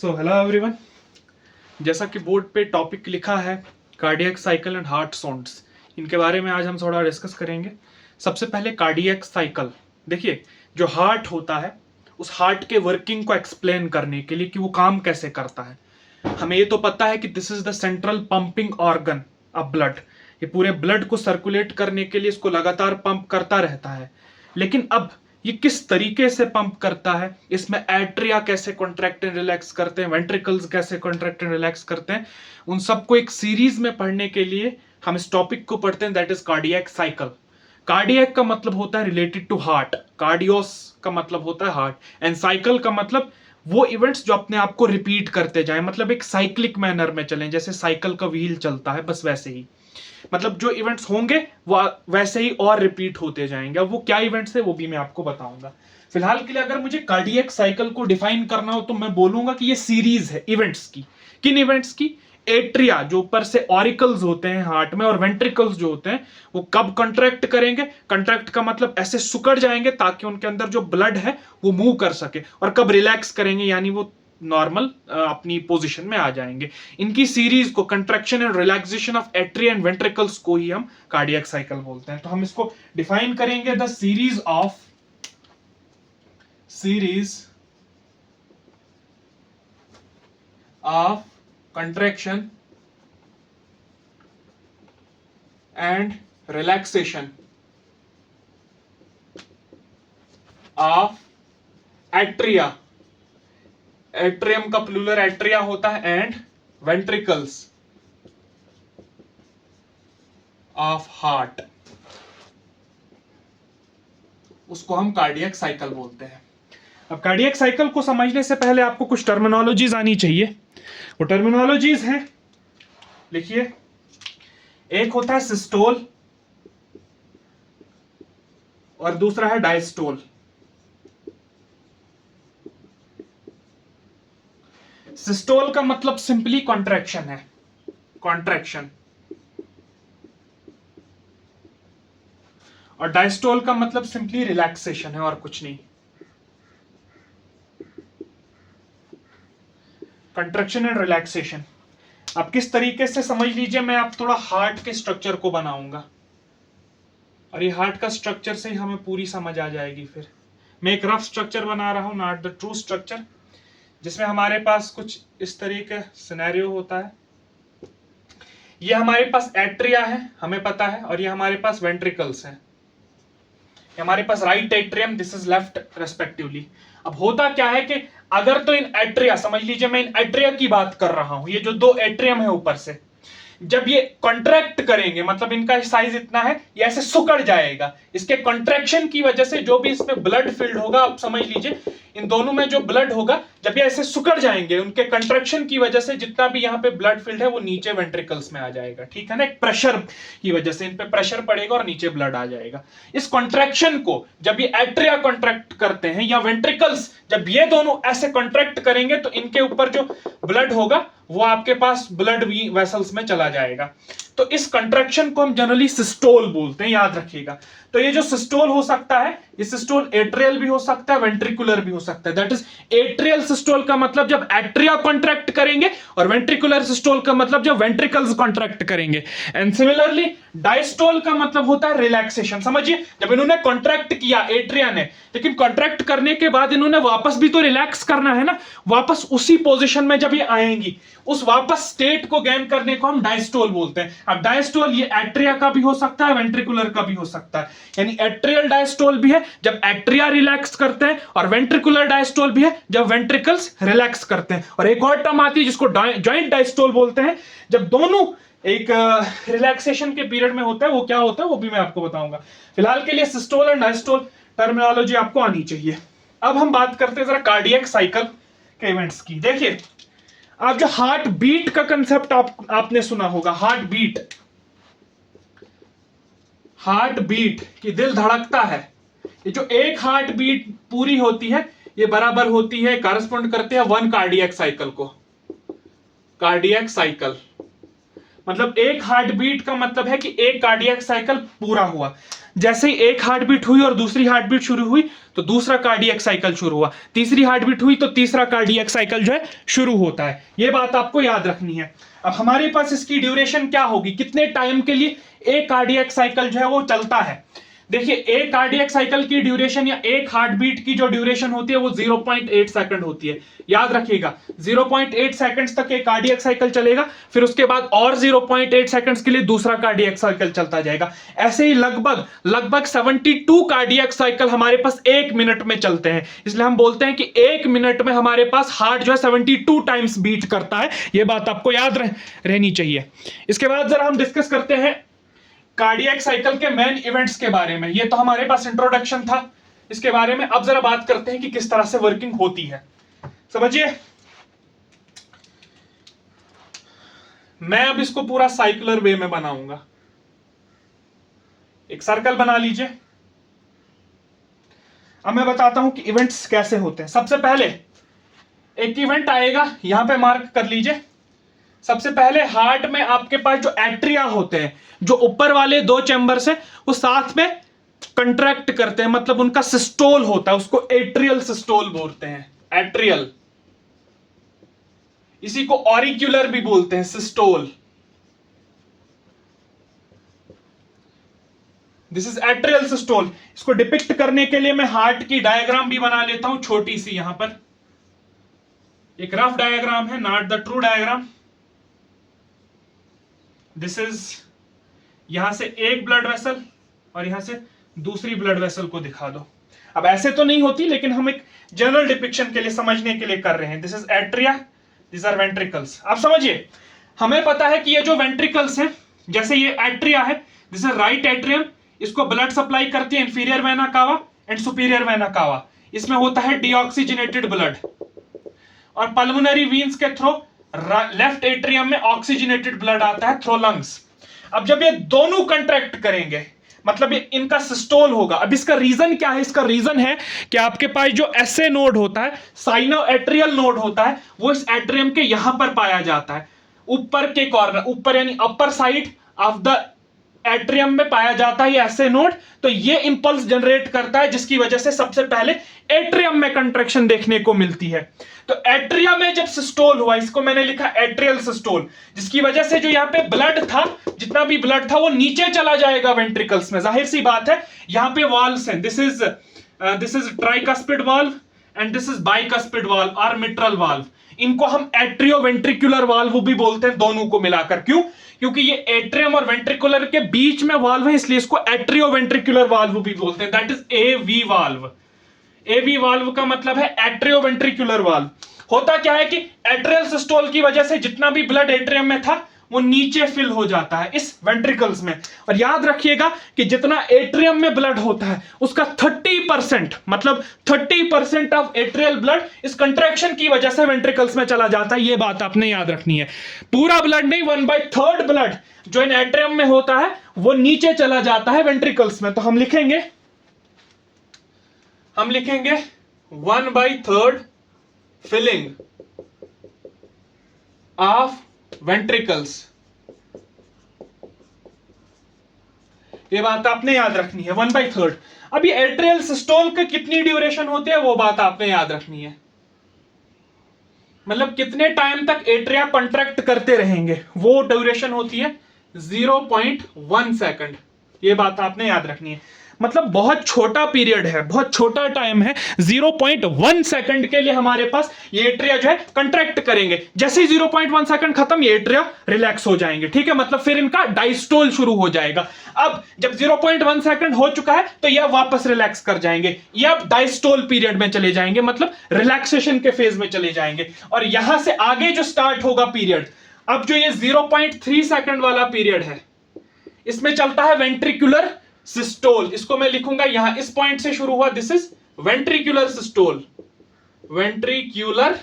So hello everyone. जैसा कि board पे टॉपिक लिखा है cardiac cycle and heart sounds, इनके बारे में आज हम थोड़ा डिस्कस करेंगे। सबसे पहले कार्डियक साइकिल, देखिए जो हार्ट होता है उस हार्ट के वर्किंग को एक्सप्लेन करने के लिए कि वो काम कैसे करता है। हमें ये तो पता है कि this is the central pumping organ of blood, ये पूरे ब्लड को सर्कुलेट करने के लिए इसको लगातार पंप करता रहता है। लेकिन अब ये किस तरीके से पंप करता है, इसमें एट्रिया कैसे कॉन्ट्रैक्ट एंड रिलैक्स करते हैं, वेंट्रिकल्स कैसे कॉन्ट्रैक्ट एंड रिलैक्स करते हैं, उन सबको एक सीरीज में पढ़ने के लिए हम इस टॉपिक को पढ़ते हैं, that is cardiac cycle. Cardiac का मतलब होता है रिलेटेड टू हार्ट, कार्डियोस का मतलब होता है हार्ट, एंड साइकिल का मतलब वो इवेंट्स जो अपने आप को रिपीट करते जाए, मतलब एक साइक्लिक मैनर में चलें, जैसे साइकिल का व्हील चलता है बस वैसे ही। मतलब जो इवेंट्स होंगे वो वैसे ही और रिपीट होते जाएंगे। अब वो क्या इवेंट्स है वो भी मैं आपको बताऊंगा। फिलहाल के लिए अगर मुझे कार्डियक साइकिल को डिफाइन करना हो तो मैं बोलूंगा कि ये सीरीज है इवेंट्स की। किन इवेंट्स की? एट्रिया जो ऊपर से ऑरिकल्स होते हैं हार्ट में, और वेंट्रिकल्स जो होते हैं वो कब कंट्रैक्ट करेंगे, कंट्रैक्ट का मतलब ऐसे सुकड़ जाएंगे ताकि उनके अंदर जो ब्लड है वो मूव कर सके, और कब रिलैक्स करेंगे यानी वो नॉर्मल अपनी पोजीशन में आ जाएंगे। इनकी सीरीज को, contraction and relaxation of atria and ventricles को ही हम कार्डियक साइकिल बोलते हैं। तो हम इसको डिफाइन करेंगे, the series of contraction and relaxation of atria, atrium का प्लूरल एट्रिया होता है, एंड वेंट्रिकल्स ऑफ हार्ट, उसको हम कार्डियक साइकिल बोलते हैं। अब कार्डियक साइकिल को समझने से पहले आपको कुछ टर्मिनोलॉजीज आनी चाहिए। वो टर्मिनोलॉजीज हैं, लिखिए। एक होता है सिस्टोल और दूसरा है डायस्टोल। सिस्टोल का मतलब सिंपली कॉन्ट्रैक्शन है, कॉन्ट्रैक्शन, और डायस्टोल का मतलब सिंपली रिलैक्सेशन है और कुछ नहीं। कंट्रैक्शन एंड रिलैक्सेशन आप किस तरीके से समझ लीजिए, मैं आप थोड़ा हार्ट के स्ट्रक्चर को बनाऊंगा, और ये हार्ट का स्ट्रक्चर से ही हमें पूरी समझ आ जाएगी। फिर मैं एक रफ स्ट्रक्चर बना रहा हूं, नॉट द ट्रू स्ट्रक्चर, जिसमें हमारे पास कुछ इस तरीके का सिनेरियो होता है। ये हमारे पास एट्रिया है, हमें पता है, और ये हमारे पास वेंट्रिकल्स हैं। हमारे पास right atrium, this is left respectively. अब होता क्या है कि अगर तो इन एट्रिया, समझ लीजिए मैं इन एट्रिया की बात कर रहा हूं, ये जो दो एट्रियम है ऊपर से, जब ये कॉन्ट्रैक्ट करेंगे, मतलब इनका साइज इतना है, ये ऐसे सुकड़ जाएगा। इसके कॉन्ट्रैक्शन की वजह से जो भी इसमें ब्लड फिल्ड होगा, आप समझ लीजिए इन दोनों में जो ब्लड होगा, जब ये ऐसे सुकड़ जाएंगे, उनके कंट्रैक्शन की वजह से जितना भी यहाँ पे ब्लड फिल्ड है वो नीचे वेंट्रिकल्स में आ जाएगा। ठीक है ना, एक प्रेशर की वजह से इन पे प्रेशर पड़ेगा और नीचे ब्लड आ जाएगा। इस कॉन्ट्रैक्शन को जब ये एट्रिया कॉन्ट्रैक्ट करते हैं या वेंट्रिकल्स, जब ये दोनों ऐसे कॉन्ट्रैक्ट करेंगे तो इनके ऊपर जो ब्लड होगा वो आपके पास ब्लड वेसल्स में चला जाएगा। तो इस कंट्रैक्शन को हम जनरली सिस्टोल बोलते हैं, याद रखिएगा। तो ये जो सिस्टोल हो सकता है, ये सिस्टोल एट्रियल भी हो सकता है, वेंट्रिकुलर भी हो सकता है। दैट इज एट्रियल सिस्टोल का मतलब जब एट्रिया कॉन्ट्रैक्ट करेंगे, और वेंट्रिकुलर सिस्टोल का मतलब जब वेंट्रिकल्स कॉन्ट्रैक्ट करेंगे। एंड सिमिलरली डायस्टोल का मतलब होता है रिलैक्सेशन। समझिए, जब इन्होंने कॉन्ट्रैक्ट किया एट्रिया ने, लेकिन कॉन्ट्रैक्ट करने के बाद इन्होंने वापस भी तो रिलैक्स करना है ना, वापस उसी पोजीशन में जब ये आएंगी, उस वापस स्टेट को गेन करने को हम डायस्टोल बोलते हैं। अब डायस्टोल ये एट्रिया का भी हो सकता है, वेंट्रिकुलर का भी हो सकता है, यानी एट्रियल डायस्टोल भी है जब एट्रिया रिलैक्स करते हैं, और वेंट्रिकुलर डायस्टोल भी है जब वेंट्रिकल्स रिलैक्स करते हैं। और एक और टर्म आती है जिसको जॉइंट डायस्टोल बोलते हैं, जब दोनों एक रिलैक्सेशन के पीरियड में होता है। वो क्या होता है वो भी मैं आपको बताऊंगा। फिलहाल के लिए सिस्टोल और डायस्टोल टर्मिनोलॉजी आपको आनी चाहिए। अब हम बात करते हैं जरा कार्डियक साइकिल के इवेंट्स की। देखिए, आप जो हार्ट बीट का कंसेप्ट आपने सुना होगा, हार्ट बीट की दिल धड़कता है, ये जो एक हार्ट बीट पूरी होती है ये बराबर होती है, कॉरेस्पॉन्ड करते हैं 1 कार्डियक साइकिल को। कार्डियक साइकिल मतलब एक हार्ट बीट का मतलब है कि एक कार्डियक साइकिल पूरा हुआ। जैसे ही एक हार्ट बीट हुई और दूसरी हार्ट बीट शुरू हुई तो दूसरा कार्डियक साइकिल शुरू हुआ, तीसरी हार्ट बीट हुई तो तीसरा कार्डियक साइकिल जो है शुरू होता है। ये बात आपको याद रखनी है। अब हमारे पास इसकी ड्यूरेशन क्या होगी, कितने टाइम के लिए एक कार्डियक साइकिल जो है वो चलता है। देखिए एक कार्डियक साइकिल की ड्यूरेशन या एक हार्ट बीट की जो ड्यूरेशन होती है वो 0.8 सेकंड होती है। याद रखिएगा 0.8 सेकंड्स तक एक कार्डियक साइकिल चलेगा, फिर उसके बाद और 0.8 सेकंड्स के लिए दूसरा कार्डियक साइकिल चलता जाएगा। ऐसे ही लगभग 72 कार्डियक साइकिल हमारे पास 1 मिनट में चलते हैं। इसलिए हम बोलते हैं कि 1 मिनट में हमारे पास हार्ट जो है 72 टाइम्स बीट करता है। यह बात आपको याद रहनी चाहिए। इसके बाद जरा हम डिस्कस करते हैं कार्डियक साइकिल के मेन इवेंट्स के बारे में। ये तो हमारे पास इंट्रोडक्शन था इसके बारे में। अब जरा बात करते हैं कि किस तरह से वर्किंग होती है। समझिए, मैं अब इसको पूरा साइक्लर वे में बनाऊंगा। एक सर्कल बना लीजिए। अब मैं बताता हूं कि इवेंट्स कैसे होते हैं। सबसे पहले एक इवेंट आएगा, यहां पे मार्क कर लीजिए। सबसे पहले हार्ट में आपके पास जो एट्रिया होते हैं, जो ऊपर वाले 2 चैम्बर्स हैं, वो साथ में कंट्रैक्ट करते हैं, मतलब उनका सिस्टोल होता है, उसको एट्रियल सिस्टोल बोलते हैं। एट्रियल, इसी को ऑरिक्यूलर भी बोलते हैं, systole. This is atrial systole. इसको डिपिक्ट करने के लिए मैं हार्ट की डायग्राम भी बना लेता हूं, छोटी सी। यहां पर एक रफ डायग्राम है, not the true diagram. This is, यहां से एक ब्लड वेसल और यहां से दूसरी ब्लड वेसल को दिखा दो। अब ऐसे तो नहीं होती, लेकिन हम एक जनरल डिपिक्शन के लिए, समझने के लिए कर रहे हैं। This is atria, this are ventricles. आप समझिए, हमें पता है कि ये जो वेंट्रिकल्स हैं, जैसे ये एट्रिया है, दिस इज राइट एट्रियम, इसको ब्लड सप्लाई करती है inferior vena cava and superior vena cava. इसमें होता है डीऑक्सीजनेटेड ब्लड, और पल्मोनरी वीन्स के थ्रू लेफ्ट एट्रियम में ऑक्सीजनेटेड ब्लड आता है थ्रू लंग्स। अब जब ये दोनों कंट्रैक्ट करेंगे, मतलब ये इनका सिस्टोल होगा। अब इसका रीजन क्या है? इसका रीजन है कि आपके पास जो एसए नोड होता है, साइनो एट्रियल नोड होता है, वो इस एट्रियम के यहां पर पाया जाता है, ऊपर के कॉर्नर, ऊपर यानी upper side of the atrium में पाया जाता है ये एसए नोड। तो ये इंपल्स जनरेट करता है, जिसकी वजह से सबसे पहले एट्रियम में कंट्रैक्शन देखने को मिलती है। तो एट्रिया में जब सिस्टोल हुआ, इसको मैंने लिखा एट्रियल सिस्टोल, जिसकी वजह से जो यहाँ पे ब्लड था, जितना भी ब्लड था वो नीचे चला जाएगा वेंट्रिकल्स में। जाहिर सी बात है, यहाँ पे वाल्व्स हैं। This is tricuspid valve and this is bicuspid valve और मिट्रल वाल्व। इनको हम एट्रियो वेंट्रिकुलर वाल्व भी बोलते हैं, दोनों को मिलाकर। क्यों? क्योंकि ये एट्रियम और वेंट्रिकुलर के बीच में वाल्व है, इसलिए इसको एट्रियो वेंट्रिकुलर वाल्व भी बोलते हैं। That is AV valve. AV valve का मतलब है एट्रियो वेंट्रिकुलर वाल्व। होता क्या है कि एट्रियल सिस्टोल की वजह से जितना भी ब्लड एट्रियम में था वो नीचे फिल हो जाता है इस वेंट्रिकल्स में। और याद रखिएगा कि जितना एट्रियम में ब्लड होता है उसका 30%, मतलब 30% ऑफ एट्रियल ब्लड इस कंट्रैक्शन की वजह से वेंट्रिकल्स में चला जाता है। ये बात आपने याद रखनी है। पूरा ब्लड नहीं, 1/3 ब्लड जो इन एट्रियम में होता है वो नीचे चला जाता है वेंट्रिकल्स में। तो हम लिखेंगे 1/3 फिलिंग ऑफ वेंट्रिकल्स। ये बात आपने याद रखनी है, 1/3। अब ये एट्रियल सिस्टोल के कितनी ड्यूरेशन होती है वो बात आपने याद रखनी है, मतलब कितने टाइम तक एट्रिया कंट्रैक्ट करते रहेंगे, वो ड्यूरेशन होती है 0.1 सेकंड। ये बात आपने याद रखनी है। मतलब बहुत छोटा पीरियड है, बहुत छोटा टाइम है। 0.1 सेकंड के लिए हमारे पास ये एट्रिया जो है कंट्रैक्ट करेंगे। जैसे ही 0.1 सेकंड खत्म, ये एट्रिया रिलैक्स हो जाएंगे। ठीक है, मतलब फिर इनका डायस्टोल शुरू हो जाएगा। अब जब 0.1 सेकंड हो चुका है तो ये वापस रिलैक्स कर जाएंगे, ये अब डायस्टोल पीरियड में चले जाएंगे, मतलब रिलैक्सेशन के फेज में चले जाएंगे। और यहां से आगे जो स्टार्ट होगा पीरियड, अब जो ये 0.3 सेकंड वाला पीरियड है, इसमें चलता है वेंट्रिकुलर सिस्टोल। इसको मैं लिखूंगा यहां, इस पॉइंट से शुरू हुआ, this is ventricular systole. Ventricular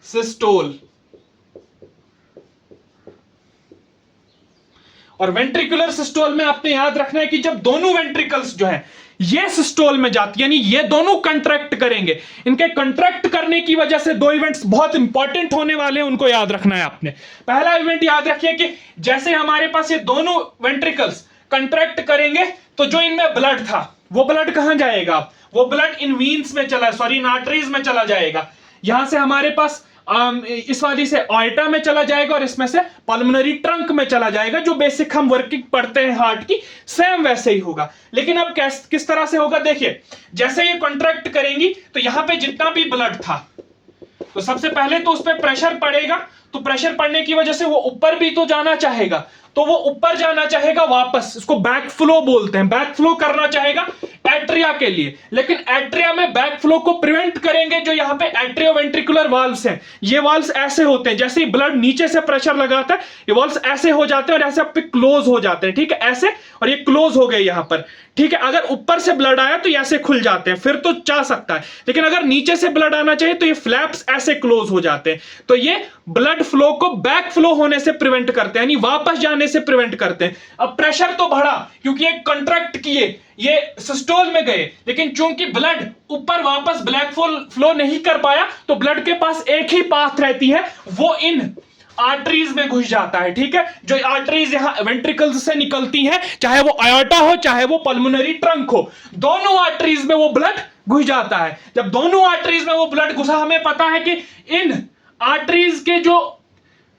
systole. और वेंट्रिकुलर सिस्टोल में आपने याद रखना है कि जब दोनों वेंट्रिकल्स जो है ये सिस्टोल में जाती है, यानी ये दोनों कंट्रैक्ट करेंगे। इनके कंट्रैक्ट करने की वजह से दो इवेंट्स बहुत इंपॉर्टेंट होने वाले हैं, उनको याद रखना है आपने। पहला इवेंट याद रखिए कि जैसे हमारे पास ये दोनों वेंट्रिकल्स कंट्रैक्ट करेंगे तो जो इनमें ब्लड था वो ब्लड कहां जाएगा? वो ब्लड इन वीन्स में चला, सॉरी इन आर्टरीज में चला जाएगा। यहां से हमारे पास इस वाली से ऑर्टा में चला जाएगा और इसमें से पल्मोनरी ट्रंक में चला जाएगा। जो बेसिक हम वर्किंग पढ़ते हैं हार्ट की, सेम वैसे ही होगा। लेकिन अब किस तरह से होगा? देखिए, जैसे ये कॉन्ट्रैक्ट करेंगी तो यहां पे जितना भी ब्लड था, तो सबसे पहले तो उस पर प्रेशर पड़ेगा, तो प्रेशर पड़ने की वजह से वो ऊपर भी तो जाना चाहेगा, तो वो ऊपर जाना चाहेगा वापस, इसको बैक फ्लो बोलते हैं, बैक फ्लो करना चाहेगा एट्रिया के लिए। लेकिन एट्रिया में बैक फ्लो को प्रिवेंट करेंगे जो यहां पे एट्रियोवेंट्रिकुलर वाल्व्स हैं। ये वाल्व्स ऐसे होते हैं, जैसे ही ब्लड नीचे से प्रेशर लगाता है ये वाल्व्स ऐसे हो जाते हैं और ऐसे आप पे क्लोज हो जाते हैं, ठीक है, ऐसे, और ये क्लोज हो गए यहां पर, ठीक है। अगर ऊपर से ब्लड आया तो ये ऐसे खुल जाते हैं, फिर तो जा सकता है। लेकिन अगर नीचे से ब्लड आना चाहिए तो ये फ्लैप्स ऐसे क्लोज हो जाते हैं। तो ये ब्लड फ्लो को बैक फ्लो होने से प्रिवेंट करते हैं, यानी वापस जाने से प्रिवेंट करते हैं। अब प्रेशर तो बढ़ा क्योंकि ये कंट्रैक्ट किए, ये सिस्टोल में गए, लेकिन चूंकि ब्लड ऊपर वापस ब्लैक फ्लो नहीं कर पाया, तो ब्लड के पास एक ही पाथ रहती है, वो इन आर्टरीज में घुस जाता है, ठीक है। जो आर्टरीज यहां वेंट्रिकल्स से निकलती हैं, चाहे वो आयोटा हो चाहे वो पल्मोनरी ट्रंक हो, दोनों आर्टरीज में वो ब्लड घुस जाता है। जब दोनों आर्टरीज में वो ब्लड घुसा, हमें पता है कि इन आर्टरीज के जो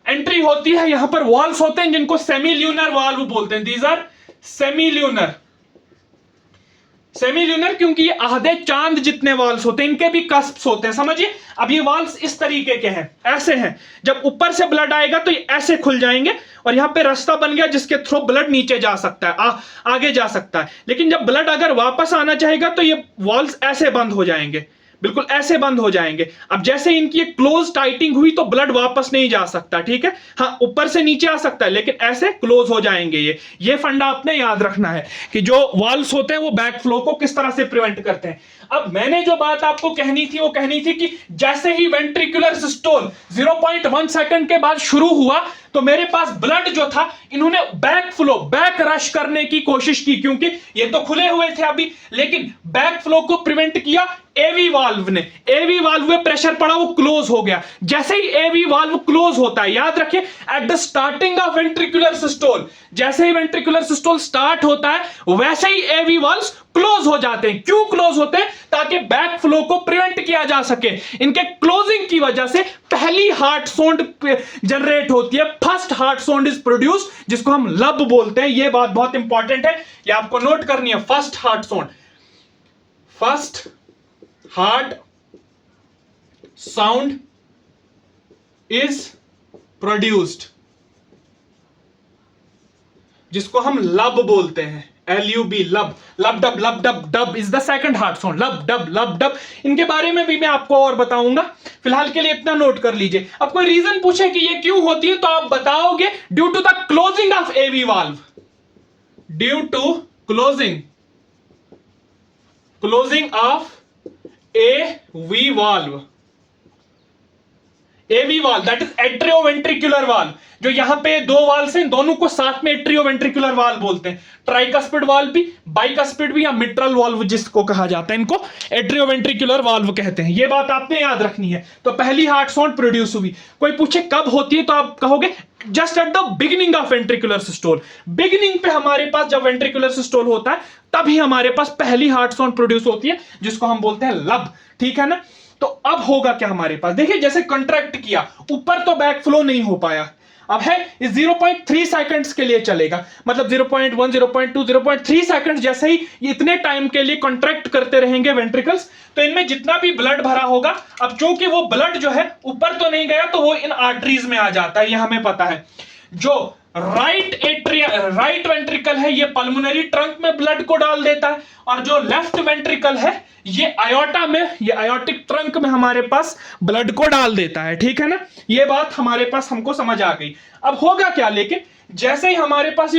एंट्री होती है, यहां पर वॉल्व्स होते हैं जिनको सेमील्यूनर वाल्व बोलते हैं। दीज आर सेमील्यूनर, सेमील्यूनर क्योंकि ये आधे चांद जितने वाल्व्स होते हैं, इनके भी कस्प्स होते हैं, समझिए। अब ये वाल्व्स इस तरीके के हैं, ऐसे हैं। जब ऊपर से ब्लड आएगा तो ये ऐसे खुल जाएंगे और यहां पे रास्ता बन गया जिसके थ्रू ब्लड नीचे जा सकता है, आगे जा सकता है। लेकिन जब ब्लड अगर वापस आना चाहेगा तो ये वाल्व्स ऐसे बंद हो जाएंगे, बिल्कुल ऐसे बंद हो जाएंगे। अब जैसे इनकी एक क्लोज टाइटिंग हुई तो ब्लड वापस नहीं जा सकता, ठीक है। हाँ, ऊपर से नीचे आ सकता है लेकिन ऐसे क्लोज हो जाएंगे। ये फंडा आपने याद रखना है कि जो वाल्व्स होते हैं वो बैक फ्लो को किस तरह से प्रिवेंट करते हैं। अब मैंने जो बात आपको कहनी थी वो कहनी थी कि जैसे ही वेंट्रिकुलर सिस्टोल 0.1 सेकंड के बाद शुरू हुआ तो मेरे पास ब्लड जो था, इन्होंने बैक फ्लो, बैक रश करने की कोशिश की, क्योंकि ये तो खुले हुए थे अभी, लेकिन बैक फ्लो को प्रिवेंट किया एवी वाल्व ने। एवी वाल्व में प्रेशर पड़ा, वो क्लोज हो गया। जैसे ही एवी वाल्व क्लोज होता है, याद रखिए, at the starting of ventricular systole, जैसे ही वेंट्रिकुलर सिस्टोल स्टार्ट होता है वैसे ही एवी वाल्व्स क्लोज हो जाते हैं। क्यों क्लोज होते हैं? ताकि बैक फ्लो को प्रिवेंट किया जा सके। इनके क्लोजिंग की वजह से पहली हार्ट साउंड जनरेट होती है, first heart sound is produce, जिसको हम लब बोलते हैं। यह बात बहुत इंपॉर्टेंट है, ये आपको नोट करनी है। First heart sound, first heart sound is produced, जिसको हम लब बोलते हैं, LUB, लब। लब डब, लब dub, dub is the second heart sound. लब डब, लब डब, इनके बारे में भी मैं आपको और बताऊंगा, फिलहाल के लिए इतना नोट कर लीजिए। अब कोई रीजन पूछे कि ये क्यों होती है तो आप बताओगे due to the closing of AV valve, due to closing of AV valve. AV valve that is atrioventricular valve. जो यहां पे दो वाल्व हैं, दोनों को साथ में एट्रियोवेंट्रिकुलर वाल्व बोलते हैं। ट्राइकस्पिड वाल्व भी, बाइकस्पिड भी, या मिट्रल वाल्व जिसको कहा जाता है, इनको एट्रियोवेंट्रिकुलर वाल्व कहते हैं। ये बात आपने याद रखनी है। तो पहली हार्ट साउंड प्रोड्यूस हुई। कोई पूछे कब होती है तो आप कहोगे just at the beginning of ventricular systole. Beginning पे हमारे पास जब वेंट्रिकुलर सिस्टोल होता है तभी हमारे पास पहली हार्ट साउंड प्रोड्यूस होती है, जिसको हम बोलते हैं लब, ठीक है ना। तो अब होगा क्या हमारे पास? देखिए, जैसे कंट्रैक्ट किया, ऊपर तो बैक फ्लो नहीं हो पाया, अब है इस 0.3 सेकंड्स के लिए चलेगा, मतलब 0.1, 0.2, 0.3 सेकंड्स। जैसे ही इतने टाइम के लिए कॉन्ट्रैक्ट करते रहेंगे वेंट्रिकल्स, तो इनमें जितना भी ब्लड भरा होगा, अब चूंकि वो ब्लड जो है ऊपर तो नहीं गया तो वो इन आर्टरीज में आ जाता है, ये हमें पता है। जो राइट वेंट्रिकल है ये पल्मोनरी ट्रंक में ब्लड को डाल देता है, और जो लेफ्ट वेंट्रिकल है ये आयोटा में, ये आयोटिक ट्रंक में हमारे पास ब्लड को डाल देता है, ठीक है ना। ये बात हमारे पास हमको समझ आ गई। अब होगा क्या, लेकिन जैसे ही हमारे पास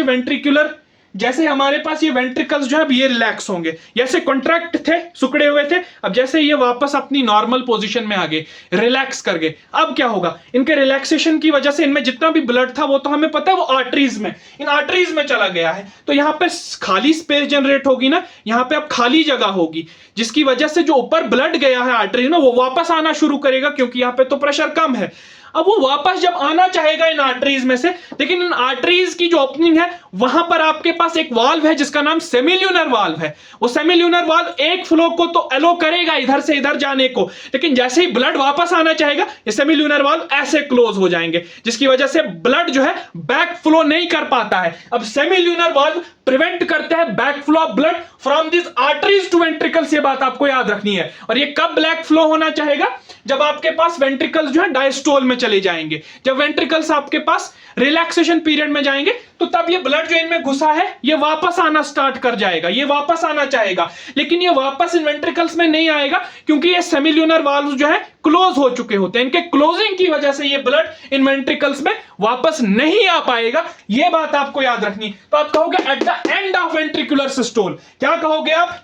ये वेंट्रिकल्स जो है ये रिलैक्स होंगे, जैसे कॉन्ट्रैक्ट थे, सुकड़े हुए थे, अब जैसे ये वापस अपनी नॉर्मल पोजीशन में आ गए, रिलैक्स कर गए। अब क्या होगा, इनके रिलैक्सेशन की वजह से इनमें जितना भी ब्लड था वो तो हमें पता है वो आर्टरीज में, इन आर्टरीज में चला गया है। तो यहाँ पे खाली स्पेस जनरेट होगी ना, यहाँ पे अब खाली जगह होगी, जिसकी वजह से जो ऊपर ब्लड गया है आर्टरीज में वो वापस आना शुरू करेगा, क्योंकि यहाँ पे तो प्रेशर कम है। अब वो वापस जब आना चाहेगा इन आर्टरीज में से, लेकिन इन आर्टरीज की जो ओपनिंग है वहां पर आपके पास एक वाल्व है जिसका नाम सेमील्यूनर वाल्व है। वो सेमील्यूनर वाल्व एक फ्लो को तो एलो करेगा इधर से इधर जाने को, लेकिन जैसे ही ब्लड वापस आना चाहेगा ये सेमील्यूनर वाल्व ऐसे क्लोज हो जाएंगे, जिसकी वजह से ब्लड जो है बैक फ्लो नहीं कर पाता है। अब सेमील्यूनर वाल्व प्रिवेंट करते हैं back flow of blood from this arteries to ventricles. ये बात आपको याद रखनी है। और ये कब ब्लैक फ्लो होना चाहेगा? जब आपके पास वेंट्रिकल्स जो है डायस्टोल में चले जाएंगे। जब वेंट्रिकल्स आपके पास रिलैक्सेशन पीरियड में जाएंगे तो तब ये ब्लड जो इनमें घुसा है ये वापस आना स्टार्ट कर जाएगा, ये वापस आना चाहेगा, लेकिन ये वापस इन वेंट्रिकल्स में नहीं आएगा क्योंकि ये सेमील्यूनर वाल्व जो है क्लोज हो चुके होते हैं। इनके क्लोजिंग की वजह से ये ब्लड इन वेंट्रिकल्स में वापस नहीं आ पाएगा। ये बात आपको याद रखनी। तो आप कहोगे at the end of ventricular systole. क्या कहोगे आप?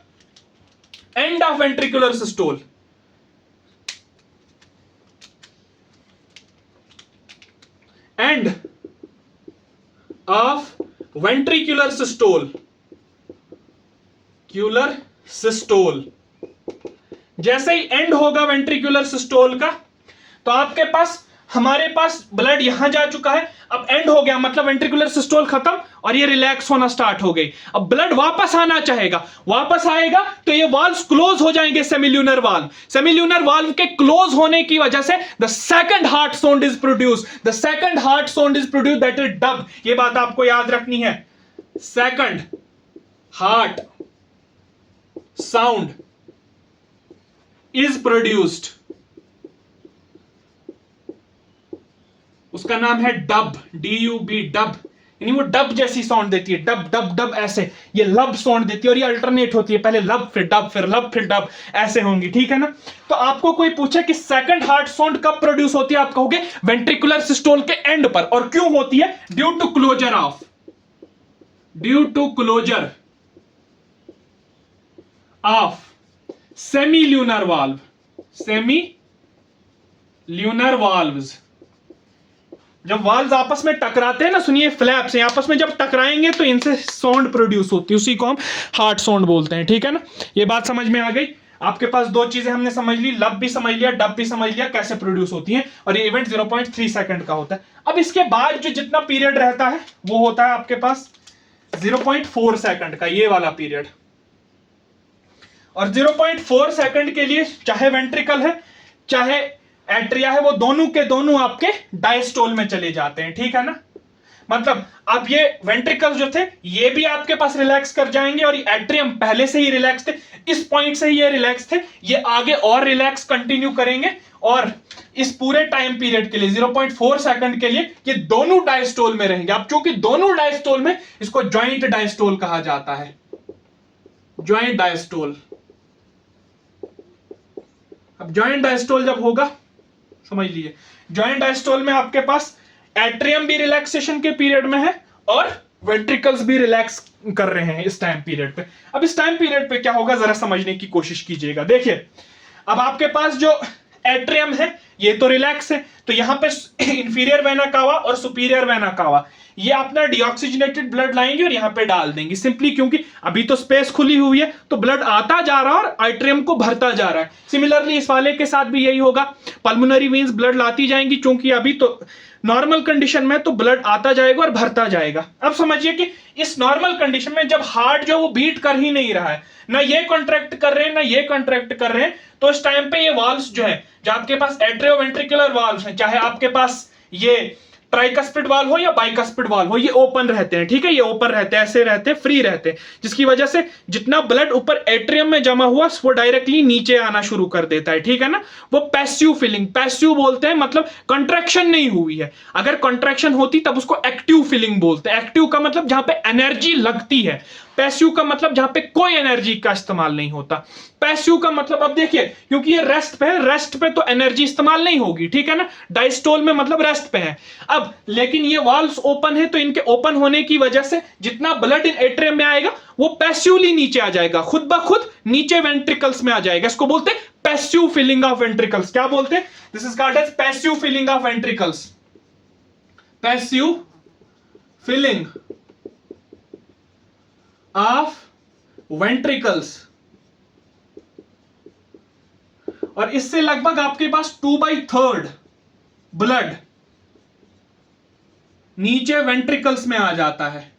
End of ventricular systole. End of ventricular systole, क्यूलर सिस्टोल। जैसे ही एंड होगा वेंट्रिकुलर सिस्टोल का तो आपके पास हमारे पास ब्लड यहां जा चुका है। अब एंड हो गया मतलब वेंट्रिकुलर सिस्टोल खत्म और ये रिलैक्स होना स्टार्ट हो गई। अब ब्लड वापस आना चाहेगा, वापस आएगा तो ये वाल्व्स क्लोज हो जाएंगे। सेमील्यूनर वाल्व, सेमील्यूनर वाल्व के क्लोज होने की वजह से the second heart sound is produce, the second heart sound is produce, that is dub. ये बात आपको याद रखनी है। Second heart sound is produced, उसका नाम है डब, DUB, डब। यानी वो डब जैसी साउंड देती है, डब डब डब ऐसे। ये लब साउंड देती है और ये अल्टरनेट होती है, पहले लब फिर डब फिर लब फिर डब ऐसे होंगी, ठीक है ना। तो आपको कोई पूछे कि सेकंड हार्ट साउंड कब प्रोड्यूस होती है, आप कहोगे वेंट्रिकुलर सिस्टोल के एंड पर। और क्यों होती है? Due to closure of semilunar valve, semilunar valves. जब वाल्व्स आपस में टकराते हैं ना, सुनिए फ्लैप्स हैं, आपस में जब टकराएंगे तो इनसे साउंड प्रोड्यूस होती है, उसी को हम हार्ट साउंड बोलते हैं, ठीक है ना। ये बात समझ में आ गई। आपके पास दो चीजें हमने समझ ली, लब भी समझ लिया, डब भी समझ लिया कैसे प्रोड्यूस होती हैं, और ये इवेंट 0.3 सेकंड का होता है। अब इसके बाद जो जितना पीरियड रहता है वो होता है आपके पास 0.4 सेकंड का, ये वाला पीरियड। और 0.4 सेकंड के लिए चाहे वेंट्रिकल है चाहे एट्रिया है, वो दोनों के दोनों आपके डायस्टोल में चले जाते हैं, ठीक है ना। मतलब अब ये वेंट्रिकल्स जो थे ये भी आपके पास रिलैक्स कर जाएंगे और ये एट्रियम पहले से ही रिलैक्स थे, इस पॉइंट से ही ये रिलैक्स थे, ये आगे और रिलैक्स कंटिन्यू करेंगे। और इस पूरे टाइम पीरियड के लिए 0.4 सेकंड के लिए ये दोनों डायस्टोल में रहेंगे। अब चूंकि दोनों डायस्टोल में, इसको ज्वाइंट डायस्टोल कहा जाता है, ज्वाइंट डायस्टोल। अब ज्वाइंट डायस्टोल जब होगा, समझ लीजिए ज्वाइंट डायस्टोल में आपके पास एट्रियम भी रिलैक्सेशन के पीरियड में है और वेंट्रिकल्स भी रिलैक्स कर रहे हैं इस टाइम पीरियड पे। अब इस टाइम पीरियड पे क्या होगा जरा समझने की कोशिश कीजिएगा। देखिए अब आपके पास जो एट्रियम है ये तो रिलैक्स है, तो यहां पे इंफीरियर वेना कावा और सुपीरियर वेना कावा ये अपना डीऑक्सीजनेटेड ब्लड लाएंगे और यहां पे डाल देंगे, सिंपली क्योंकि अभी तो स्पेस खुली हुई है तो ब्लड आता जा रहा है और एट्रियम को भरता जा रहा है। सिमिलरली इस वाले के साथ भी यही होगा, पल्मोनरी वेन्स ब्लड लाती जाएंगी, क्योंकि अभी तो नॉर्मल कंडीशन में तो ब्लड आता जाएगा और भरता जाएगा। अब समझिए कि इस नॉर्मल कंडीशन में जब हार्ट जो वो बीट कर ही नहीं रहा है, ना ये कॉन्ट्रैक्ट कर रहे हैं ना ये कॉन्ट्रैक्ट कर रहे हैं, तो इस टाइम पे ये वाल्व्स जो है, जो आपके पास एट्रियोवेंट्रिकुलर वाल्व्स हैं, चाहे आपके पास ये ट्राइकस्पिड वाल्व हो या बाइकस्पिड वाल्व हो, ये ओपन रहते हैं, ठीक है, ये ओपन रहते हैं, ऐसे रहते हैं, फ्री रहते हैं, जिसकी वजह से जितना ब्लड ऊपर एट्रियम में जमा हुआ वो डायरेक्टली नीचे आना शुरू कर देता है, ठीक है ना। वो पैसिव फिलिंग, पैसिव बोलते हैं मतलब कंट्रैक्शन नहीं हुई है। अगर कंट्रैक्शन होती तब उसको एक्टिव फिलिंग बोलते हैं। एक्टिव का मतलब जहां पे एनर्जी लगती है, पैसिव का मतलब जहां पे कोई एनर्जी का इस्तेमाल नहीं होता। पैसिव का मतलब अब देखिए, क्योंकि ये रेस्ट पे है, रेस्ट पे तो एनर्जी इस्तेमाल नहीं होगी, ठीक है ना। डायस्टोल में मतलब रेस्ट पे है। अब लेकिन ये वाल्व्स ओपन है, तो इनके ओपन होने की वजह से जितना ब्लड इन एट्रियम में आएगा वो पैसिवली नीचे आ जाएगा, खुद ब खुद नीचे वेंट्रिकल्स में आ जाएगा। इसको बोलते हैं पैसिव फिलिंग ऑफ वेंट्रिकल्स। क्या बोलते हैं? This is called as passive filling of ventricles. Passive filling of ventricles. और इससे लगभग आपके पास 2/3 ब्लड नीचे वेंट्रिकल्स में आ जाता है।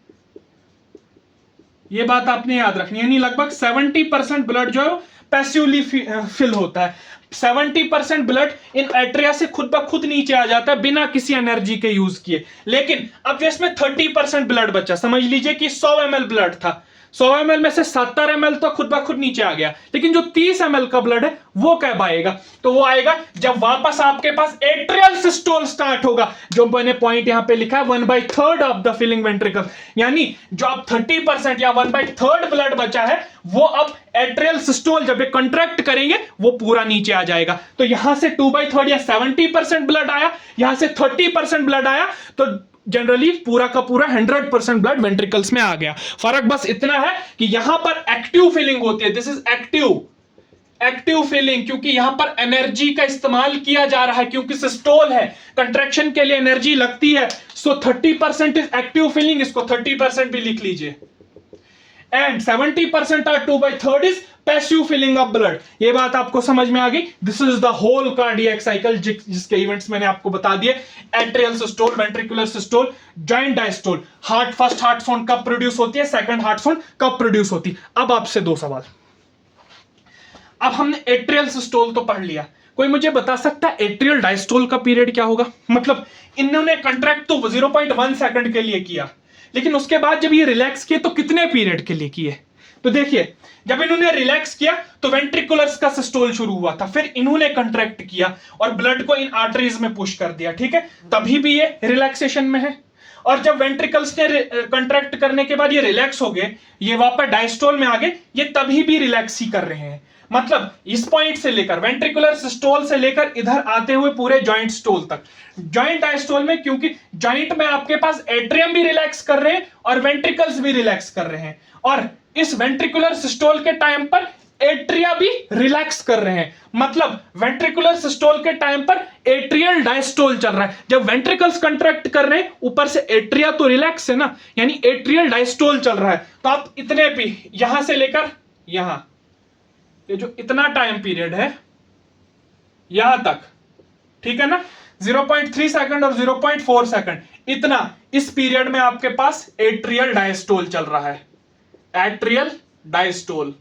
ये बात आपने याद रखनी है, यानी लगभग 70% ब्लड जो है पैसिवली फिल होता है। 70% ब्लड इन एट्रिया से खुद ब खुद नीचे आ जाता है बिना किसी एनर्जी के यूज किए। लेकिन अब जो इसमें 30% ब्लड बचा, समझ लीजिए कि 100 ml ब्लड था, 100 ml में से 70 ml तो खुद ब खुद नीचे आ गया, लेकिन जो 30 ml का ब्लड है वो कब आएगा? तो वो आएगा जब वापस आपके पास एट्रियल सिस्टोल स्टार्ट होगा, जो मैंने पॉइंट यहां पे लिखा है 1/3 ऑफ द फिलिंग वेंट्रिकल, यानी जो अब 30% या 1/3 ब्लड बचा है वो अब एट्रियल सिस्टोल जब ये कंट्रैक्ट करेंगे वो पूरा नीचे आ जाएगा। तो यहां से 2/3 या 70% ब्लड आया, यहां से 30% ब्लड आया, तो जनरली पूरा का पूरा 100% ब्लड वेंट्रिकल्स में आ गया। फर्क बस इतना है कि यहां पर एक्टिव फीलिंग होती है, दिस इज एक्टिव फीलिंग, क्योंकि यहां पर एनर्जी का इस्तेमाल किया जा रहा है, क्योंकि सिस्टोल है, कंट्रैक्शन के लिए एनर्जी लगती है। सो 30% इज एक्टिव फीलिंग, इसको 30% भी लिख लीजिए, and 70% or 2/3 is passive filling of blood. ये बात आपको समझ में आ गई। This is the whole cardiac cycle, जिसके इवेंट्स मैंने आपको बता दिए। Atrial systole, ventricular systole, joint diastole, first heart sound कब प्रोड्यूस होती है, सेकंड हार्ट साउंड कब प्रोड्यूस होती है। अब आपसे दो सवाल। अब हमने एट्रियल सिस्टोल तो पढ़ लिया, कोई मुझे बता सकता है एट्रियल डायस्टोल का पीरियड क्या होगा? मतलब इन्होंने कंट्रैक्ट तो 0.1 सेकंड के लिए किया, लेकिन उसके बाद जब ये रिलैक्स किए तो कितने पीरियड के लिए किए? तो देखिए, जब इन्होंने रिलैक्स किया तो वेंट्रिकुलर्स का सिस्टोल शुरू हुआ था, फिर इन्होंने कंट्रैक्ट किया और ब्लड को इन आर्टरीज में पुश कर दिया, ठीक है, तभी भी ये रिलैक्सेशन में है। और जब वेंट्रिकल्स ने कंट्रैक्ट करने के बाद ये रिलैक्स हो गए, ये वापस डायस्टोल में आ गए, ये तभी भी रिलैक्स ही कर रहे हैं। मतलब इस पॉइंट से लेकर वेंट्रिकुलर सिस्टोल से लेकर इधर आते हुए पूरे जॉइंट स्टोल तक, जॉइंट डायस्टोल में, क्योंकि जॉइंट में आपके पास एट्रियम भी रिलैक्स कर रहे हैं और वेंट्रिकल्स भी रिलैक्स कर रहे हैं, और इस वेंट्रिकुलर सिस्टोल के टाइम पर एट्रिया भी रिलैक्स कर रहे हैं। मतलब वेंट्रिकुलर सिस्टोल के टाइम पर एट्रियल डायस्टोल चल रहा है। जब वेंट्रिकल्स कंट्रैक्ट कर रहे हैं, ऊपर से एट्रिया तो रिलैक्स है ना, यानी एट्रियल डायस्टोल चल रहा है। तो आप इतने भी यहां से लेकर यहां, ये जो इतना टाइम पीरियड है यहां तक, ठीक है ना, 0.3 सेकंड और 0.4 सेकंड, इतना, इस पीरियड में आपके पास एट्रियल डायस्टोल चल रहा है। एट्रियल डायस्टोल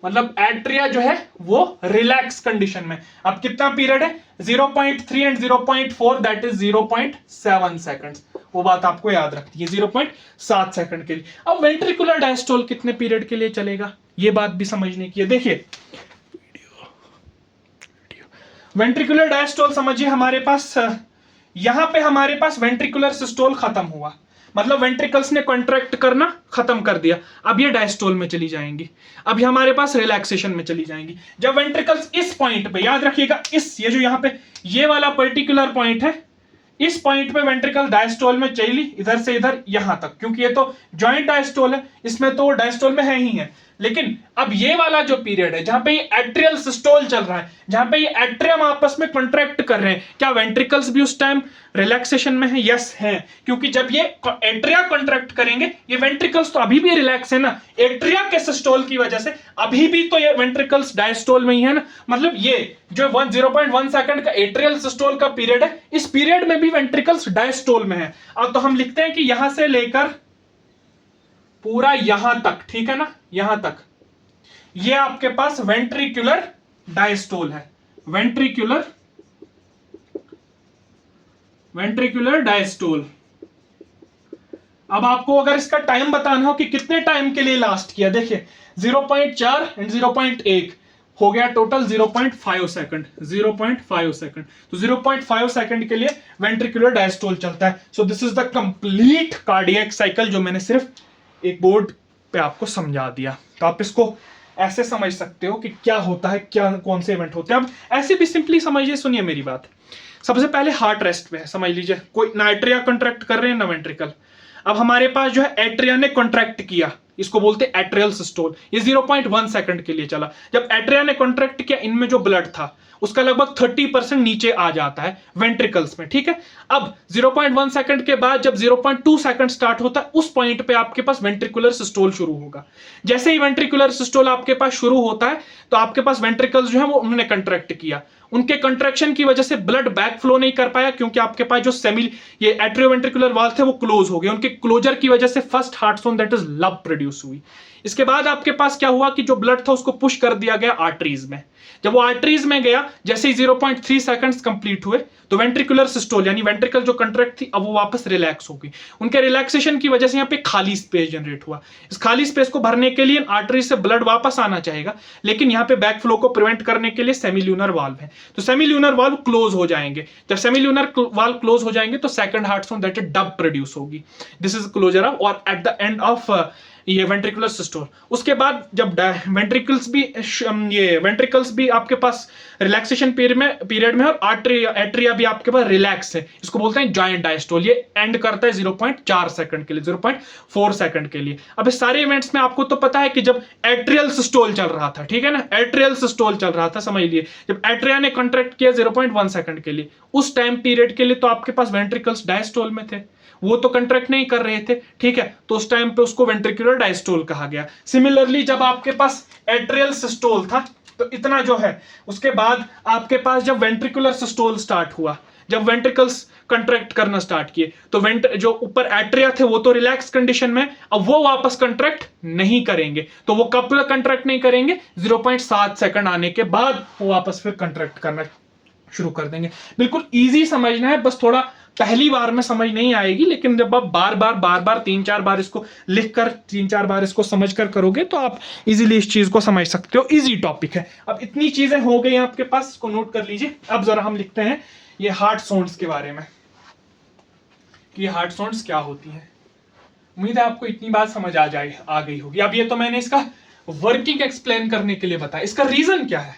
मतलब एट्रिया जो है वो रिलैक्स कंडीशन में। अब कितना पीरियड है? 0.3 एंड 0.4, दैट इज 0.7 सेकंड्स। वो बात आपको याद रखनी है, 0.7 सेकंड के लिए। अब वेंट्रिकुलर डायस्टोल कितने पीरियड के लिए चलेगा, ये बात भी समझने की है। देखिए वेंट्रिकुलर डायस्टोल समझिए, हमारे पास यहां पे हमारे पास वेंट्रिकुलर सिस्टोल खत्म हुआ, मतलब वेंट्रिकल्स ने कॉन्ट्रैक्ट करना खत्म कर दिया, अब ये डायस्टोल में चली जाएंगी, अब ये हमारे पास रिलैक्सेशन में चली जाएंगी। जब वेंट्रिकल्स इस पॉइंट पे, याद रखिएगा, इस ये जो यहां पे ये वाला पर्टिकुलर पॉइंट है, इस पॉइंट पे वेंट्रिकल डायस्टोल में चली इधर से इधर यहां तक, क्योंकि ये तो जॉइंट डायस्टोल है, इसमें तो डायस्टोल में है ही है। लेकिन अब ये वाला जो पीरियड है जहां पे ये एट्रियल सिस्टोल चल रहा है, जहां पे ये एट्रियम आपस में कॉन्ट्रैक्ट कर रहे हैं, क्या वेंट्रिकल्स भी उस टाइम रिलैक्सेशन में है? यस है, क्योंकि जब ये एट्रिया कॉन्ट्रैक्ट करेंगे, ये वेंट्रिकल्स तो अभी भी रिलैक्स है ना, एट्रिया के सिस्टोल की वजह से अभी भी तो ये वेंट्रिकल्स डायस्टोल में ही है ना। मतलब ये जो 0.1 सेकंड का एट्रियल सिस्टोल का पीरियड है, इस पीरियड में भी वेंट्रिकल्स डायस्टोल में है। अब तो हम लिखते हैं कि यहां से लेकर पूरा यहां तक, ठीक है ना, यहां तक ये आपके पास वेंट्रिकुलर डायस्टोल है, वेंट्रिकुलर डायस्टोल। अब आपको अगर इसका टाइम बताना हो कि कितने टाइम के लिए लास्ट किया, देखिए 0.4 एंड 0.1 हो गया टोटल 0.5 सेकंड, 0.5 सेकंड। तो 0.5 सेकंड के लिए वेंट्रिकुलर डायस्टोल चलता है। So this is the complete cardiac cycle, जो मैंने सिर्फ एक बोर्ड पे आपको समझा दिया। तो आप इसको ऐसे समझ सकते हो कि क्या होता है, क्या कौन से इवेंट होते हैं। अब ऐसे भी सिंपली समझिए, सुनिए मेरी बात। सबसे पहले हार्ट रेस्ट पे है, समझ लीजिए, कोई ना एट्रिया कॉन्ट्रैक्ट कर रहे हैं ना वेंट्रिकल। अब हमारे पास जो है एट्रिया ने कॉन्ट्रैक्ट किया, इसको बोलते हैं एट्रियल सिस्टोल। ये 0.1 सेकंड के लिए चला। जब एट्रिया ने कॉन्ट्रैक्ट किया, इनमें जो ब्लड था उसका लगभग 30% नीचे आ जाता है वेंट्रिकल्स में, ठीक है। अब 0.1 सेकंड के बाद जब 0.2 सेकंड स्टार्ट होता है, उस पॉइंट पे आपके पास वेंट्रिकुलर सिस्टोल शुरू होगा। जैसे ही वेंट्रिकुलर सिस्टोल आपके पास शुरू होता है, तो आपके पास वेंट्रिकल्स जो है वो उन्होंने कंट्रैक्ट किया, उनके कंट्रैक्शन की वजह से ब्लड बैक फ्लो नहीं कर पाया, क्योंकि आपके पास जो ये एट्रियोवेंट्रिकुलर वाल्व थे वो क्लोज हो गए। उनके क्लोजर की वजह से first heart sound that is lub produce हुई। इसके बाद आपके पास क्या हुआ कि जो ब्लड था उसको पुश कर दिया गया आर्टरीज में। जब वो आर्टरीज में गया, जैसे ही 0.3 सेकंड्स कंप्लीट हुए तो वेंट्रिकुलर सिस्टोल यानी वेंट्रिकल जो कंट्रैक्ट थी अब वो वापस रिलैक्स हो गई। उनके रिलैक्सेशन की वजह से यहाँ पे खाली स्पेस जनरेट हुआ। इस खाली स्पेस को भरने के लिए आर्टरीज से ब्लड वापस आना चाहेगा, लेकिन यहाँ पे बैक फ्लो को प्रिवेंट करने के लिए सेमील्यूनर वाल्व है, तो सेमील्यूनर वाल्व क्लोज हो जाएंगे। जब सेमील्यूनर वाल्व क्लोज हो जाएंगे तो second heart sound that is dub produce होगी। दिस इज क्लोजर ऑफ और एट द एंड ऑफ ये वेंट्रिकुलर सिस्टोल। उसके बाद जब वेंट्रिकल्स भी आपके पास रिलैक्सेशन पीरियड में और एट्रिया भी आपके पास रिलैक्स है, इसको बोलते हैं जॉइंट डायस्टोल। ये एंड करता है 0.4 सेकंड के लिए, 0.4 सेकंड के लिए। अब इस सारे इवेंट्स में आपको तो पता है कि जब एट्रियल सिस्टोल चल रहा था, ठीक है ना, एट्रियल सिस्टोल चल रहा था, समझ लिए, जब एट्रिया ने कंट्रैक्ट किया 0.1 सेकंड के लिए, उस टाइम पीरियड के लिए तो आपके पास वेंट्रिकल्स डायस्टोल में थे, वो तो कंट्रैक्ट नहीं कर रहे थे, ठीक है, तो उस टाइम पे उसको वेंट्रिकुलर डायस्टोल कहा गया। सिमिलरली जब आपके पास एट्रियल सिस्टोल था तो इतना जो है, उसके बाद आपके पास जब वेंट्रिकुलर सिस्टोल स्टार्ट हुआ, जब वेंट्रिकल्स कंट्रैक्ट करना स्टार्ट किए, तो जो ऊपर एट्रिया थे वो तो रिलैक्स कंडीशन में, अब वो वापस कंट्रैक्ट नहीं करेंगे। तो वो कब कंट्रैक्ट नहीं करेंगे? 0.7 सेकंड आने के बाद वो वापस फिर कंट्रैक्ट करना शुरू कर देंगे। बिल्कुल इजी समझना है, बस थोड़ा पहली बार में समझ नहीं आएगी, लेकिन जब आप बार बार 3-4 बार इसको लिखकर 3-4 बार इसको समझकर करोगे तो आप इजीली इस चीज को समझ सकते हो। इजी टॉपिक है। अब इतनी चीजें हो गई आपके पास, इसको नोट कर लीजिए। अब जरा हम लिखते हैं ये हार्ट साउंड्स के बारे में कि ये हार्ट साउंड्स क्या होती है। उम्मीद है आपको इतनी बात समझ आ गई होगी। अब ये तो मैंने इसका वर्किंग एक्सप्लेन करने के लिए बताया। इसका रीजन क्या है,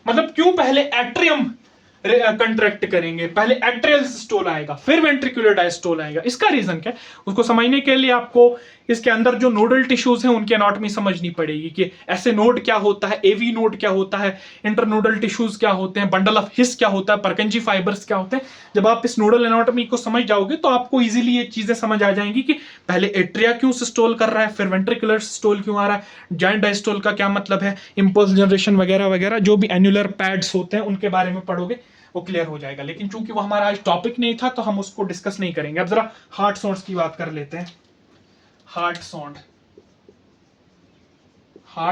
मतलब क्यों पहले एट्रियम कंट्रैक्ट करेंगे, पहले एट्रियल सिस्टोल आएगा फिर वेंट्रिकुलर डायस्टोल आएगा, इसका रीजन क्या है उसको समझने के लिए आपको इसके अंदर जो नोडल टिश्यूज हैं उनकी एनाटॉमी समझनी पड़ेगी कि ऐसे नोड क्या होता है, एवी नोड क्या होता है, इंटरनोडल टिश्यूज क्या होते हैं, बंडल ऑफ हिस क्या होता है, परकंजी फाइबर्स क्या होते हैं। जब आप इस नोडल एनाटॉमी को समझ जाओगे तो आपको इजीली ये चीजें समझ आ जाएंगी कि पहले एट्रिया क्यों सिस्टोल कर रहा है, फिर वेंट्रिकुलर सिस्टोल क्यों आ रहा है, जॉइंट डायस्टोल का क्या मतलब है, इंपल्स जनरेशन वगैरह वगैरह जो भी एन्युलर पैड्स होते हैं उनके बारे में पढ़ोगे वो क्लियर हो जाएगा। लेकिन चूंकि वो हमारा आज टॉपिक नहीं था तो हम उसको डिस्कस नहीं करेंगे। अब जरा हार्ट साउंड्स की बात कर लेते हैं। हार्ट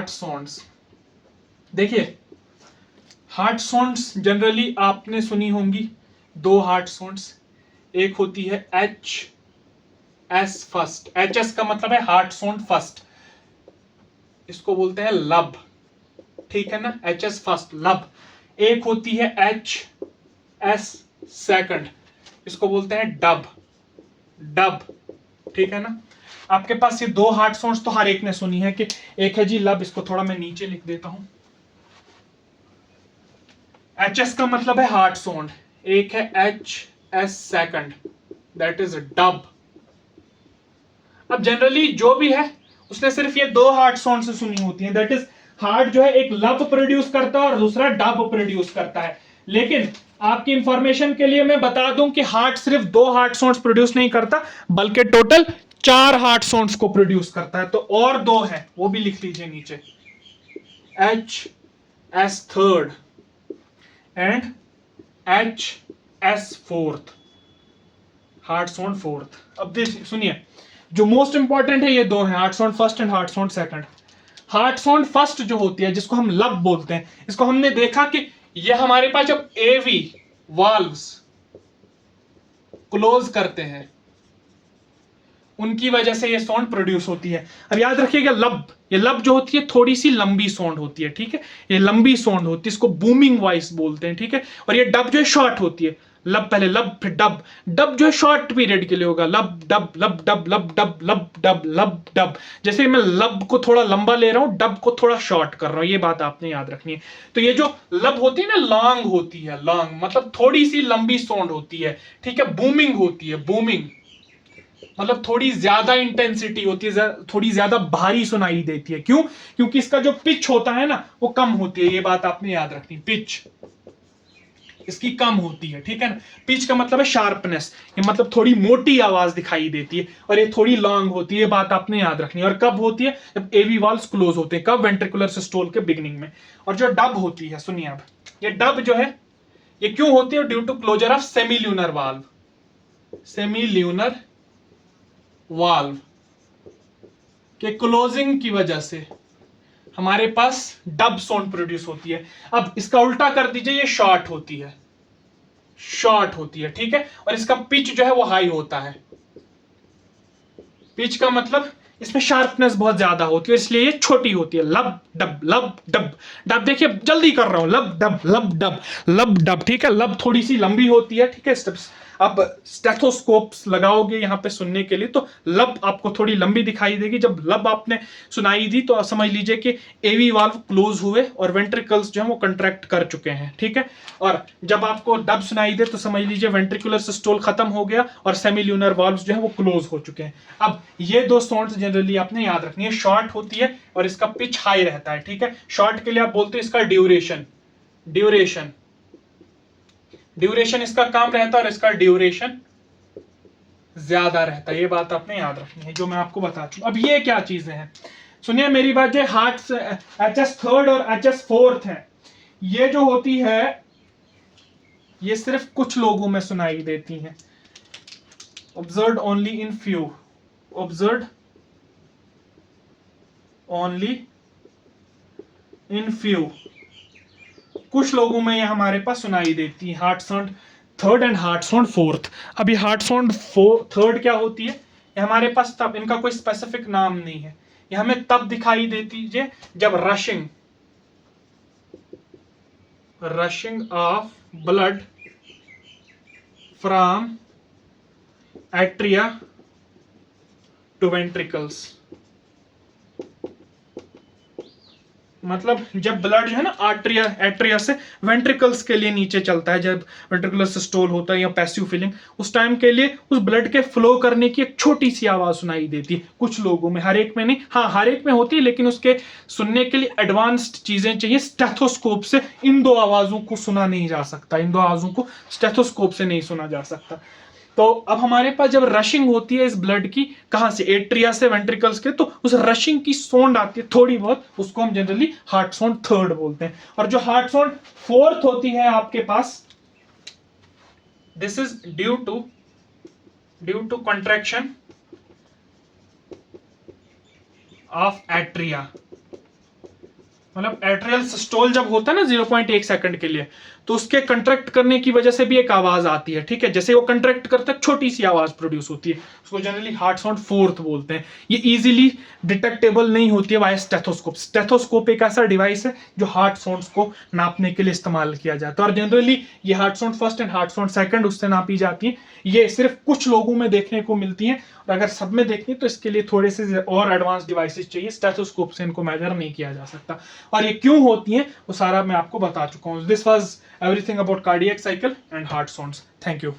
साउंड्स देखिए, हार्ट साउंड्स जनरली आपने सुनी होंगी दो हार्ट साउंड्स। एक होती है H S first, H S का मतलब है हार्ट साउंड फर्स्ट, इसको बोलते हैं लब, ठीक है ना, एच एस फर्स्ट लब। एक होती है एच एस सेकंड, इसको बोलते हैं डब, ठीक है ना। आपके पास ये दो हार्ट साउंड्स तो हर एक ने सुनी है कि एक है जी लब, इसको थोड़ा मैं नीचे लिख देता हूं। एच एस का मतलब है हार्ट साउंड, एक है H S second that is dub. अब जनरली जो भी है उसने सिर्फ ये दो हार्ट साउंड से सुनी होती है, दैट इज हार्ट जो है एक लब प्रोड्यूस करता है और दूसरा डब प्रोड्यूस करता है। लेकिन आपकी इंफॉर्मेशन के लिए मैं बता दूं कि हार्ट सिर्फ दो हार्ट साउंड्स प्रोड्यूस नहीं करता, बल्कि टोटल 4 हार्ट साउंड्स को प्रोड्यूस करता है। तो और दो है वो भी लिख लीजिए नीचे, H S third and H S fourth, heart sound fourth. अब देखिए सुनिए, जो मोस्ट इंपॉर्टेंट है ये दो है, heart sound first and heart sound second. Heart sound first जो होती है जिसको हम लब बोलते हैं, इसको हमने देखा कि ये हमारे पास जब एवी वाल्व्स क्लोज करते हैं उनकी वजह से ये साउंड प्रोड्यूस होती है। अब याद रखिएगा लब, ये लब जो होती है थोड़ी सी लंबी साउंड होती है, ठीक है, ये लंबी साउंड होती है, इसको बूमिंग वॉइस बोलते हैं, ठीक है। और ये डब जो है शॉर्ट होती है, लब पहले लब फिर डब, डब जो है शॉर्ट पीरियड के लिए होगा, लब डब लब डब लब डब लब डब लब डब। जैसे मैं लब को थोड़ा लंबा ले रहा हूं, डब को थोड़ा शॉर्ट कर रहा हूं, ये बात आपने याद रखनी है। तो ये जो लब होती है ना, लॉन्ग होती है, लॉन्ग मतलब थोड़ी सी लंबी साउंड होती है, ठीक है। बूमिंग होती है, बूमिंग मतलब थोड़ी ज्यादा इंटेंसिटी होती है, थोड़ी ज्यादा भारी सुनाई देती है। क्यों? क्योंकि इसका जो पिच होता है ना वो कम होती है, ये बात आपने याद रखनी, पिच इसकी कम होती है, ठीक है ना। पिच का मतलब है शार्पनेस, ये मतलब थोड़ी मोटी आवाज दिखाई देती है, और ये थोड़ी लॉन्ग होती है, ये बात आपने याद रखनी है। और कब होती है? जब एवी वाल्व्स क्लोज होते हैं, कब? वेंट्रिकुलर सिस्टोल के बिगिनिंग में। और जो डब होती है, सुनिए अब, ये डब जो है ये क्यों होती है? Due to closure of semilunar valve, semilunar valve के क्लोजिंग की वजह से हमारे पास डब साउंड प्रोड्यूस होती है। अब इसका उल्टा कर दीजिए, ये शॉर्ट होती है, शॉर्ट होती है, ठीक है। और इसका पिच जो है वो हाई होता है। पिच का मतलब इसमें शार्पनेस बहुत ज्यादा होती है, इसलिए ये छोटी होती है। लब डब लब डब डब, देखिए जल्दी कर रहा हूं, लब डब लब डब लब डब, ठीक है। लब थोड़ी सी लंबी होती है, ठीक है। स्टेप्स अब स्टेथोस्कोप्स लगाओगे यहाँ पे सुनने के लिए तो लब आपको थोड़ी लंबी दिखाई देगी। जब लब आपने सुनाई दी तो समझ लीजिए कि एवी वाल्व क्लोज हुए और वेंट्रिकल्स जो है वो कंट्रैक्ट कर चुके हैं, ठीक है। और जब आपको डब सुनाई दे तो समझ लीजिए वेंट्रिकुलर सिस्टोल खत्म हो गया और सेमील्यूनर वाल्व्स जो है वो क्लोज हो चुके हैं। अब ये दो साउंड्स जनरली आपने याद रखनी है, शॉर्ट होती है और इसका पिच हाई रहता है, ठीक है। शॉर्ट के लिए आप बोलते हैं इसका ड्यूरेशन, ड्यूरेशन ड्यूरेशन इसका काम रहता है और इसका ड्यूरेशन ज्यादा रहता है। ये बात आपने याद रखनी है जो मैं आपको बता चुका। अब ये क्या चीजें हैं, सुनिए मेरी बात। जो हार्ट HS थर्ड और HS फोर्थ है, ये जो होती है ये सिर्फ कुछ लोगों में सुनाई देती हैं। Observed only in few, observed only in few, कुछ लोगों में ये हमारे पास सुनाई देती है। Heart sound third and heart sound fourth. अब ये हार्ट साउंड थर्ड क्या होती है, ये हमारे पास तब, इनका कोई स्पेसिफिक नाम नहीं है, ये हमें तब दिखाई देती है जब rushing of blood from atria to ventricles. मतलब जब ब्लड जो है ना एट्रिया से वेंट्रिकल्स के लिए नीचे चलता है, जब वेंट्रिकुलर सिस्टोल होता है या पैसिव फीलिंग, उस टाइम के लिए उस ब्लड के फ्लो करने की एक छोटी सी आवाज सुनाई देती है कुछ लोगों में, हर एक में नहीं। हाँ, हर एक में होती है, लेकिन उसके सुनने के लिए एडवांस्ड चीजें चाहिए। स्टेथोस्कोप से इन दो आवाजों को सुना नहीं जा सकता, इन दो आवाजों को स्टेथोस्कोप से नहीं सुना जा सकता। तो अब हमारे पास जब रशिंग होती है इस ब्लड की, कहां से, एट्रिया से वेंट्रिकल्स के, तो उस रशिंग की साउंड आती है थोड़ी बहुत, उसको हम जनरली हार्ट साउंड थर्ड बोलते हैं। और जो हार्ट साउंड फोर्थ होती है आपके पास, this is due to contraction of atria. मतलब एट्रियल सिस्टोल जब होता है ना 0.1 सेकंड के लिए, तो उसके कंट्रैक्ट करने की वजह से भी एक आवाज आती है, ठीक है। जैसे वो कंट्रैक्ट करता है छोटी सी आवाज प्रोड्यूस होती है, उसको जनरली हार्ट साउंड फोर्थ बोलते हैं। ये इजीली डिटेक्टेबल नहीं होती है वाया स्टेथोस्कोप। स्टेथोस्कोप एक ऐसा डिवाइस है जो हार्ट साउंड्स को नापने के लिए इस्तेमाल किया जाता है, और जनरली ये heart sound first and heart sound second उससे नापी जाती है। ये सिर्फ कुछ लोगों में देखने को मिलती है, और अगर सब में देखनी तो इसके लिए थोड़े से और एडवांस डिवाइसेस चाहिए। स्टेथोस्कोप से इनको मेजर नहीं किया जा सकता, और ये क्यों होती हैं वो सारा मैं आपको बता चुका हूँ। This was everything about cardiac cycle and heart sounds. Thank you.